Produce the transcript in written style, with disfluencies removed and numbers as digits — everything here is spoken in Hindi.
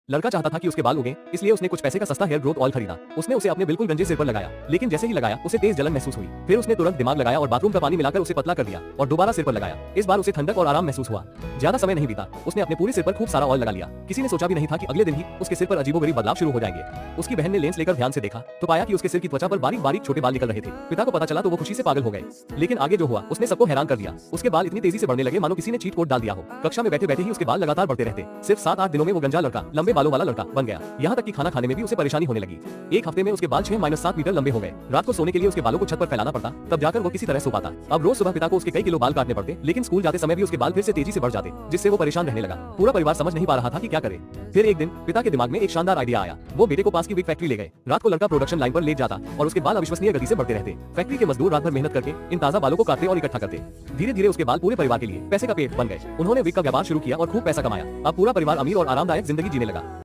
लड़का चाहता था कि उसके बाल उगें, इसलिए उसने कुछ पैसे का सस्ता हेयर ग्रोथ ऑयल खरीदा। उसने उसे अपने बिल्कुल गंजे सिर पर लगाया, लेकिन जैसे ही लगाया उसे तेज जलन महसूस हुई। फिर उसने तुरंत दिमाग लगाया और बाथरूम का पानी मिलाकर उसे पतला कर दिया और दोबारा सिर पर लगाया। इस बार उसे ठंडक और आराम महसूस हुआ। ज्यादा समय नहीं बीता, उसने अपने पूरे सिर पर खूब सारा ऑयल लगा लिया। किसी ने सोचा भी नहीं था कि अगले दिन ही उसके सिर पर अजीबोगरीब बदलाव शुरू हो जाएंगे। उसकी बहन ने लेंस लेकर ध्यान से देखा तो पाया कि उसके सिर की त्वचा पर बारीक बारीक छोटे बाल निकल रहे थे। पिता को पता चला तो वो खुशी से पागल हो गए। लेकिन आगे जो हुआ उसने सबको हैरान कर दिया। उसके बाल इतनी तेजी से बढ़ने लगे मानो किसी ने चीट कोड डाल दिया हो। कक्षा में बैठे बैठे ही उसके बाल लगातार बढ़ते रहते। सिर्फ 7-8 दिनों में वो गंजा लड़का, लंबे बालों वाला लड़का बन गया। यहाँ तक कि खाना खाने में भी उसे परेशानी होने लगी। एक हफ्ते में उसके बाल 6-7 मीटर लंबे हो गए। रात को सोने के लिए उसके बालों को छत पर फैलाना पड़ता, तब जाकर वो किसी तरह सो पाता। अब रोज सुबह पिता को उसके कई किलो बाल काटने पड़ते, लेकिन स्कूल जाते समय भी उसके बाल फिर से तेजी से बढ़ जाते, जिससे वो परेशान रहने लगा। पूरा परिवार समझ नहीं पा रहा था कि क्या करे। फिर एक दिन पिता के दिमाग में एक शानदार आइडिया आया। वो बेटे को पास की विग फैक्ट्री ले गए। रात को लड़का प्रोडक्शन लाइन पर लेट जाता और उसके बाल अविश्वसनीय गति से बढ़ते रहते। फैक्ट्री के मजदूर रात भर मेहनत करके इन ताजा बालों को काटते और इकट्ठा करते। धीरे धीरे उसके बाल पूरे परिवार के लिए पैसे का पेट बन गए। उन्होंने विग का व्यापार शुरू किया और खूब पैसा कमाया। अब पूरा परिवार अमीर और आरामदायक जिंदगी जीने लगा।